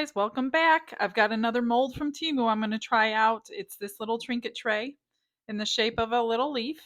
guys, welcome back. I've got another mold from Temu I'm going to try out. It's this little trinket tray in the shape of a little leaf,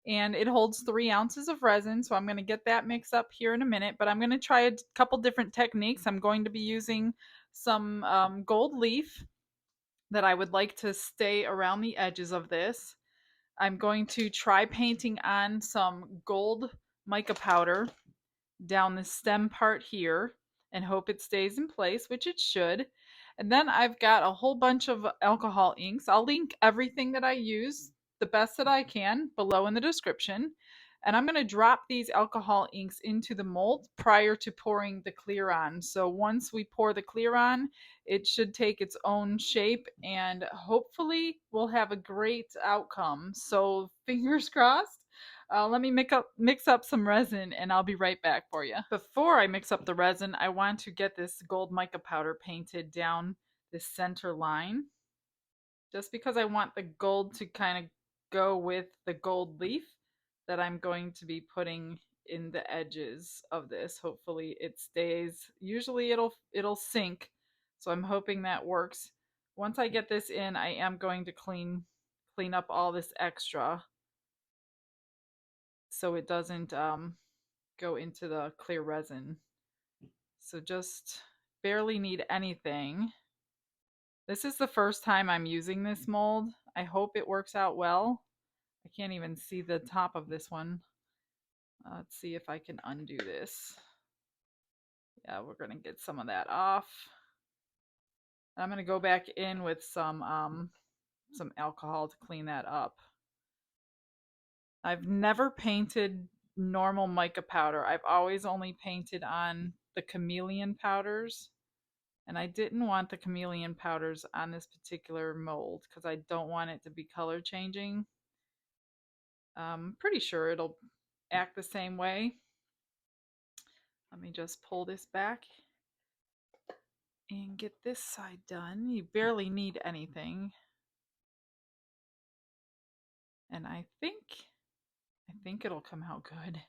and it holds 3 ounces of resin, so I'm going to get that mixed up here in a minute, but I'm going to try a couple different techniques. I'm going to be using some gold leaf that I would like to stay around the edges of this. I'm going to try painting on some gold mica powder down the stem part here and hope it stays in place, which it should. And then I've got a whole bunch of alcohol inks. I'll link everything that I use the best that I can below in the description. And I'm going to drop these alcohol inks into the mold prior to pouring the clear on. So once we pour the clear on, it should take its own shape and hopefully we'll have a great outcome. So fingers crossed. Let me mix up some resin and I'll be right back for you. Before I mix up the resin, I want to get this gold mica powder painted down this center line. Just because I want the gold to kind of go with the gold leaf that I'm going to be putting in the edges of this. Hopefully it stays. Usually it'll sink, so I'm hoping that works. Once I get this in, I am going to clean up all this extra so it doesn't go into the clear resin. So just barely need anything. This is the first time I'm using this mold. I hope it works out well. I can't even see the top of this one. Let's see if I can undo this. Yeah, we're gonna get some of that off. I'm gonna go back in with some alcohol to clean that up. I've never painted normal mica powder. I've always only painted on the chameleon powders. And I didn't want the chameleon powders on this particular mold because I don't want it to be color changing. I'm pretty sure it'll act the same way. Let me just pull this back and get this side done. You barely need anything. And I think it'll come out good.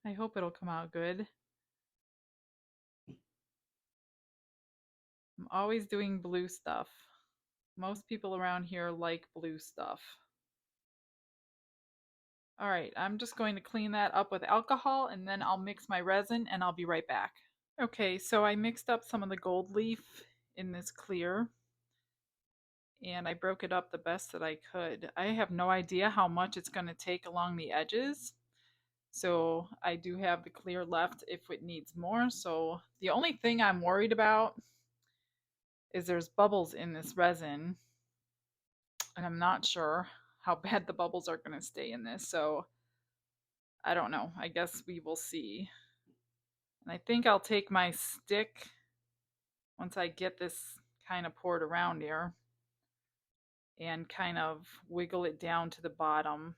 I hope it'll come out good. I'm always doing blue stuff. Most people around here like blue stuff. Alright, I'm just going to clean that up with alcohol and then I'll mix my resin and I'll be right back. Okay, so I mixed up some of the gold leaf in this clear and I broke it up the best that I could. I have no idea how much it's going to take along the edges. So I do have the clear left if it needs more. So the only thing I'm worried about is there's bubbles in this resin and I'm not sure how bad the bubbles are going to stay in this. So I don't know. I guess we will see. And I think I'll take my stick once I get this kind of poured around here and kind of wiggle it down to the bottom.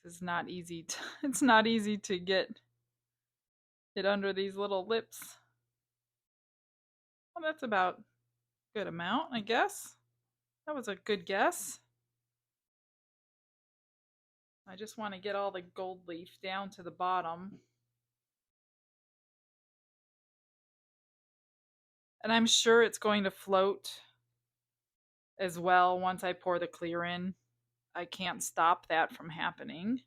This is not easy to, it's not easy to get it under these little lips. Well, that's about a good amount, I guess. That was a good guess. I just want to get all the gold leaf down to the bottom. And I'm sure it's going to float as well once I pour the clear in. I can't stop that from happening.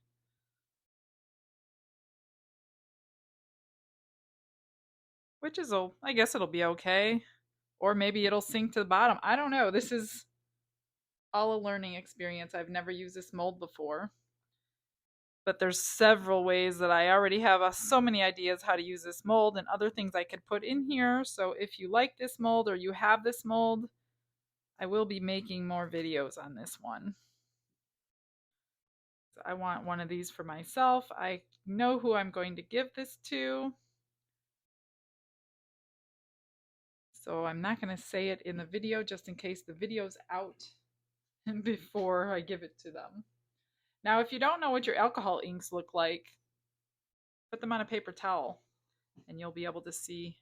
Which is, I guess it'll be okay. Or maybe it'll sink to the bottom. I don't know. This is all a learning experience. I've never used this mold before. But there's several ways that I already have so many ideas how to use this mold and other things I could put in here. So if you like this mold or you have this mold, I will be making more videos on this one. So I want one of these for myself. I know who I'm going to give this to. So I'm not going to say it in the video just in case the video's out before I give it to them. Now, if you don't know what your alcohol inks look like, put them on a paper towel and you'll be able to see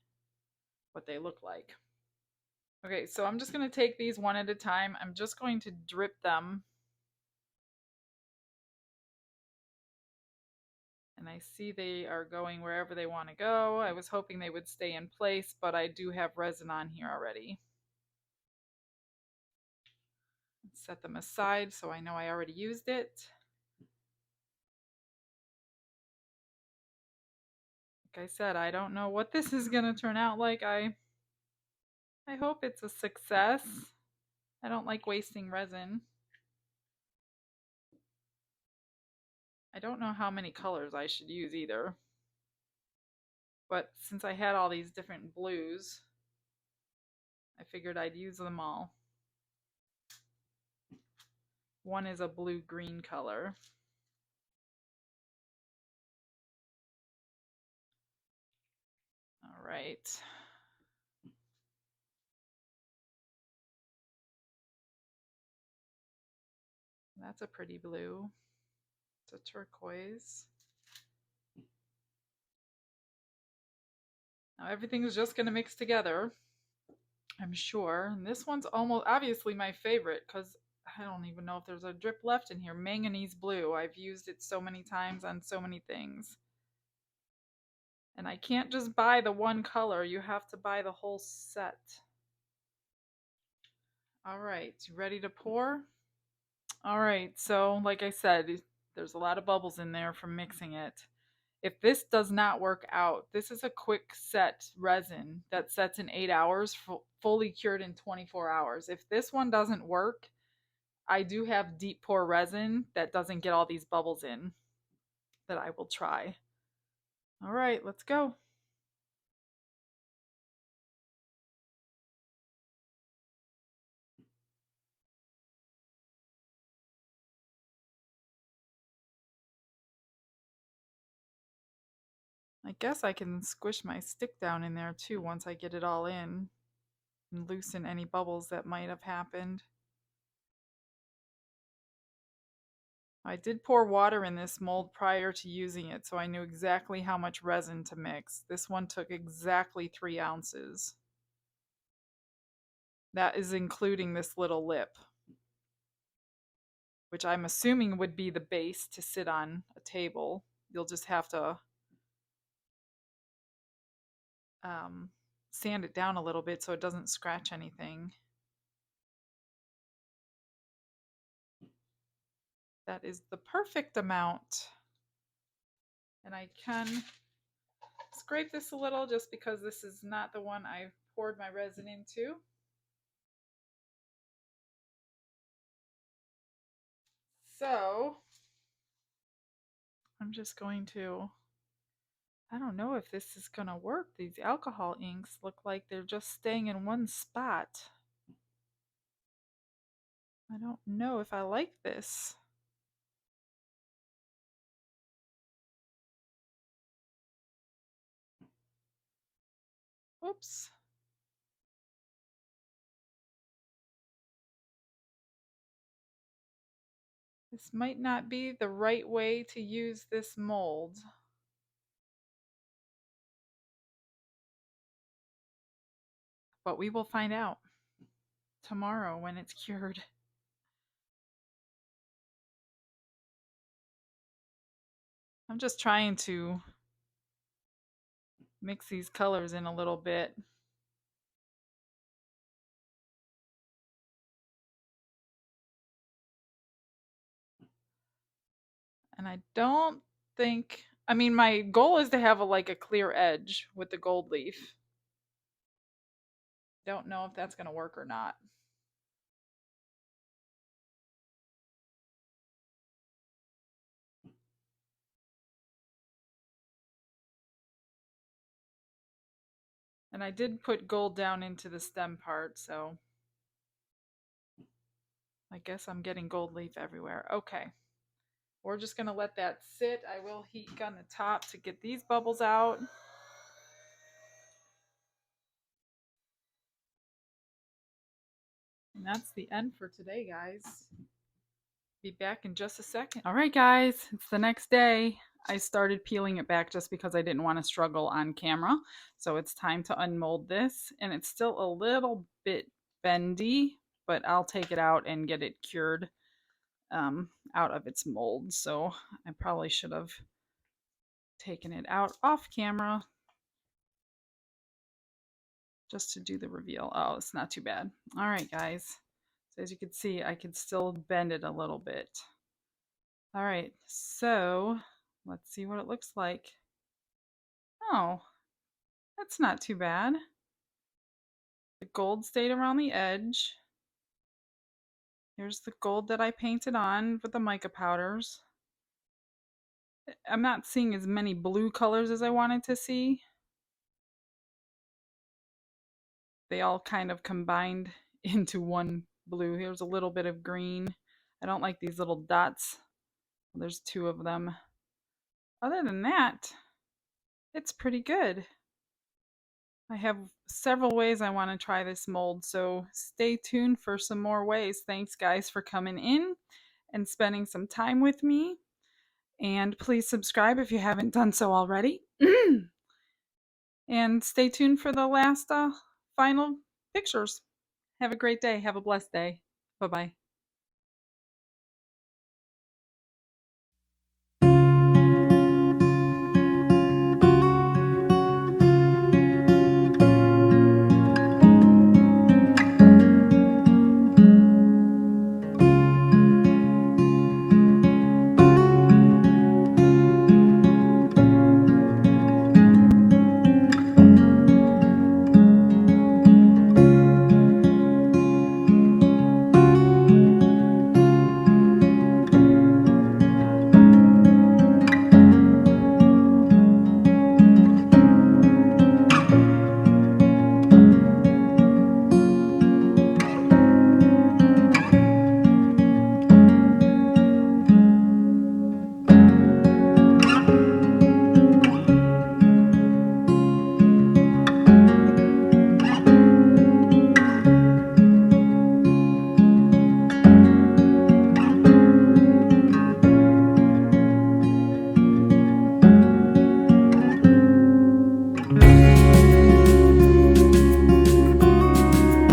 what they look like. Okay, so I'm just going to take these one at a time. I'm just going to drip them. And I see they are going wherever they want to go. I was hoping they would stay in place, but I do have resin on here already. Set them aside so I know I already used it. Like I said, I don't know what this is going to turn out like. I hope it's a success. I don't like wasting resin. I don't know how many colors I should use either. But since I had all these different blues, I figured I'd use them all. One is a blue-green color. All right. That's a pretty blue. It's a turquoise. Now everything's just going to mix together, I'm sure. And this one's almost obviously my favorite because I don't even know if there's a drip left in here. Manganese blue. I've used it so many times on so many things. And I can't just buy the one color. You have to buy the whole set. All right, you ready to pour? All right, so like I said, there's a lot of bubbles in there from mixing it. If this does not work out, this is a quick set resin that sets in 8 hours, fully cured in 24 hours. If this one doesn't work, I do have deep pour resin that doesn't get all these bubbles in that I will try. All right, let's go. I guess I can squish my stick down in there too once I get it all in and loosen any bubbles that might have happened. I did pour water in this mold prior to using it, so I knew exactly how much resin to mix. This one took exactly 3 ounces. That is including this little lip, which I'm assuming would be the base to sit on a table. You'll just have to sand it down a little bit so it doesn't scratch anything. That is the perfect amount. And I can scrape this a little just because this is not the one I poured my resin into. So I'm just going to, I don't know if this is going to work. These alcohol inks look like they're just staying in one spot. I don't know if I like this. Whoops. This might not be the right way to use this mold. But we will find out tomorrow when it's cured. I'm just trying to mix these colors in a little bit. And I don't think, I mean, my goal is to have like a clear edge with the gold leaf. Don't know if that's going to work or not. And I did put gold down into the stem part, so I guess I'm getting gold leaf everywhere. Okay. We're just going to let that sit. I will heat gun the top to get these bubbles out. And that's the end for today, guys. Be back in just a second. All right, guys, it's the next day. I started peeling it back just because I didn't want to struggle on camera. So it's time to unmold this. And it's still a little bit bendy, but I'll take it out and get it cured out of its mold. So I probably should have Taking it out off camera just to do the reveal. Oh, it's not too bad. All right, guys. So as you can see, I can still bend it a little bit. All right, so let's see what it looks like. Oh, that's not too bad. The gold stayed around the edge. Here's the gold that I painted on with the mica powders. I'm not seeing as many blue colors as I wanted to see. They all kind of combined into one blue. Here's a little bit of green. I don't like these little dots. There's two of them. Other than that, it's pretty good. I have several ways I want to try this mold, so stay tuned for some more ways. Thanks, guys, for coming in and spending some time with me. And please subscribe if you haven't done so already. And stay tuned for the last final pictures. Have a great day. Have a blessed day. Bye bye.